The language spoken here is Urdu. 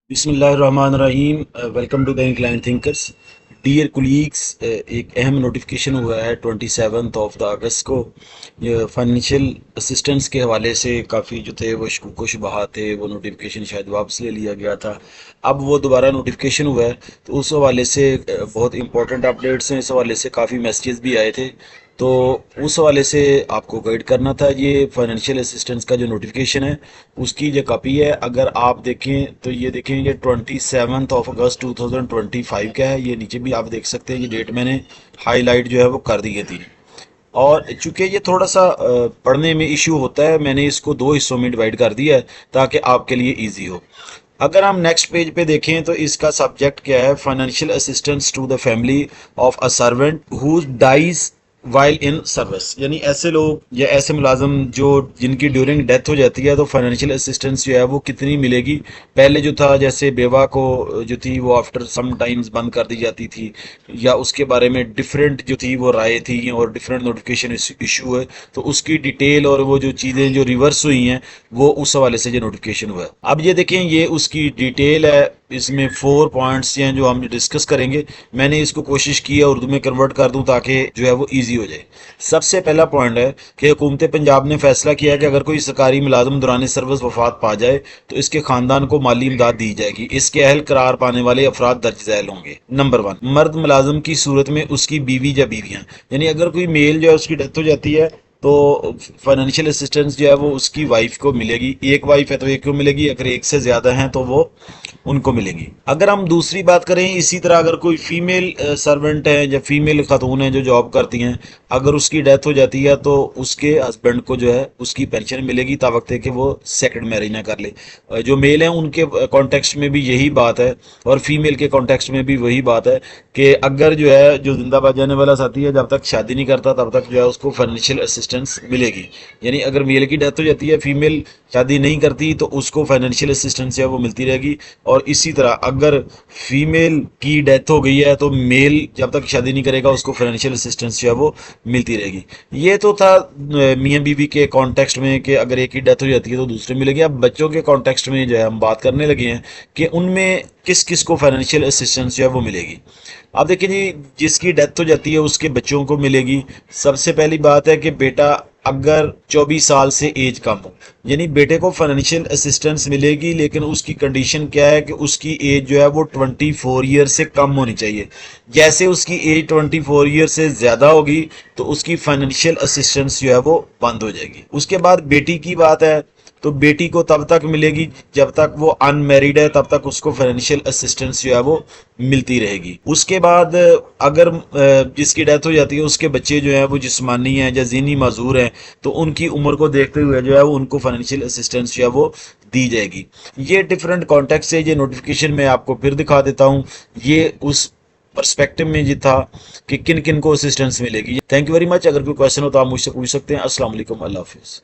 بسم اللہ الرحمن الرحیم، welcome to the incline thinkers dear colleagues. ایک اہم نوٹیفیکیشن ہوا ہے 27 اگست کو۔ یہ فائنینشیل اسسٹنس کے حوالے سے کافی جو تھے وہ شکوک و شبہات تھے، وہ نوٹیفیکیشن شاید واپس لے لیا گیا تھا۔ اب وہ دوبارہ نوٹیفیکیشن ہوا ہے تو اس حوالے سے بہت امپورٹنٹ اپڈیٹس ہیں، اس حوالے سے کافی میسیجز بھی آئے تھے، تو اس حوالے سے آپ کو گائیڈ کرنا تھا۔ یہ فائنینشیل اسسٹنس کا جو نوٹیفیکیشن ہے اس کی جو کاپی ہے، اگر آپ دیکھیں تو یہ دیکھیں، یہ 27 اگست 2025 کا ہے۔ یہ نیچے بھی آپ دیکھ سکتے ہیں، یہ ڈیٹ میں نے ہائی لائٹ جو ہے وہ کر دی تھی۔ اور چونکہ یہ تھوڑا سا پڑھنے میں ایشو ہوتا ہے، میں نے اس کو دو حصوں میں ڈیوائڈ کر دیا ہے تاکہ آپ کے لیے ایزی ہو۔ اگر ہم نیکسٹ پیج پہ دیکھیں تو اس کا سبجیکٹ کیا ہے؟ Financial assistance to the family of a servant who dies while in service, یعنی ایسے لوگ یا ایسے ملازم جن کی ڈیورنگ ڈیتھ ہو جاتی ہے تو فائنینشیل اسسٹنس جو ہے وہ کتنی ملے گی؟ پہلے جو تھا جیسے بیوہ کو جو تھی وہ آفٹر سم ٹائمز بند کر دی جاتی تھی، یا اس کے بارے میں ڈفرینٹ جو تھی وہ رائے تھی اور ڈفرینٹ نوٹیفیکیشن ایشو ہے، تو اس کی ڈیٹیل اور وہ جو چیزیں جو ریورس ہوئی ہیں وہ اس حوالے سے جو نوٹیفیکیشن ہوا ہے۔ اب یہ دیکھیں، یہ اس کی ڈیٹیل ہے، اس میں 4 پوائنٹس ہیں جو ہم ڈسکس کریں گے۔ میں نے اس کو کوشش کی ہے اردو میں کنورٹ کر دوں تاکہ جو ہے وہ ایزی ہو جائے۔ سب سے پہلا پوائنٹ ہے کہ حکومت پنجاب نے فیصلہ کیا ہے کہ اگر کوئی سرکاری ملازم دوران سروس وفات پا جائے تو اس کے خاندان کو مالی امداد دی جائے گی۔ اس کے اہل قرار پانے والے افراد درج ذیل ہوں گے۔ نمبر 1، مرد ملازم کی صورت میں اس کی بیوی یا بیویاں، یعنی اگر کوئی میل جو ہے اس کی ڈیتھ ہو جاتی ہے تو فائنینشیل اسسٹنس جو ہے وہ اس کی وائف کو ملے گی۔ ایک وائف ہے تو ایک کو ملے گی، اگر ایک سے زیادہ ہیں تو وہ ان کو ملے گی۔ اگر ہم دوسری بات کریں، اسی طرح اگر کوئی فیمیل سرونٹ ہے یا فیمیل خاتون ہیں جو جاب کرتی ہیں، اگر اس کی ڈیتھ ہو جاتی ہے تو اس کے ہسبینڈ کو جو ہے اس کی پینشن ملے گی تا وقت ہے کہ وہ سیکنڈ میرج نہ کر لے۔ جو میل ہیں ان کے کانٹیکسٹ میں بھی یہی بات ہے، اور فیمیل کے کانٹیکسٹ میں بھی وہی بات ہے کہ اگر جو ہے جو زندہ بچ جانے والا ساتھی ہے جب تک شادی نہیں کرتا تب تک جو ہے اس کو فائنینشیل اسسٹنس ملے گی۔ یعنی اگر میل کی ڈیتھ ہو جاتی ہے، فیمیل شادی نہیں کرتی تو اس کو فائنینشیل اسسٹنس جو ہے وہ ملتی رہے گی۔ اور اسی طرح اگر فیمیل کی ڈیتھ ہو گئی ہے تو میل جب تک شادی نہیں کرے گا اس کو فائنینشیل اسسٹنس جو ہے وہ ملتی رہے گی۔ یہ تو تھا میاں بیوی کے کانٹیکسٹ میں کہ اگر ایک کی ڈیتھ ہو جاتی ہے تو دوسرے ملے گی۔ اب بچوں کے کانٹیکسٹ میں جو ہے ہم بات کرنے لگے ہیں کہ ان میں کس کس کو فائنینشیل اسسٹنس جو ہے وہ ملے گی۔ اب دیکھیں جی، جس کی ڈیتھ ہو جاتی ہے اس کے بچوں کو ملے گی۔ سب سے پہلی بات ہے کہ بیٹا اگر 24 سال سے ایج کم ہو، یعنی بیٹے کو فائنینشیل اسسٹنس ملے گی، لیکن اس کی کنڈیشن کیا ہے کہ اس کی ایج جو ہے وہ 24 ایئر سے کم ہونی چاہیے۔ جیسے اس کی ایج 24 ایئر سے زیادہ ہوگی تو اس کی فائنینشیل اسسٹنس جو ہے وہ بند ہو جائے گی۔ اس کے بعد بیٹی کی بات ہے تو بیٹی کو تب تک ملے گی جب تک وہ ان میریڈ ہے، تب تک اس کو فائنینشیل اسسٹنس جو ہے وہ ملتی رہے گی۔ اس کے بعد اگر جس کی ڈیتھ ہو جاتی ہے اس کے بچے جو ہیں وہ جسمانی ہیں یا ذہنی معذور ہیں تو ان کی عمر کو دیکھتے ہوئے جو ہے وہ ان کو فائنینشیل اسسٹنس جو ہے وہ دی جائے گی۔ یہ ڈفرینٹ کانٹیکٹ سے یہ نوٹیفیکیشن میں آپ کو پھر دکھا دیتا ہوں، یہ اس پرسپیکٹو میں یہ تھا کہ کن کن کو اسسٹنس ملے گی۔ Thank you very much. اگر کوئی کویشچن ہو تو آپ مجھ سے پوچھ سکتے ہیں۔ السلام علیکم، اللہ حافظ۔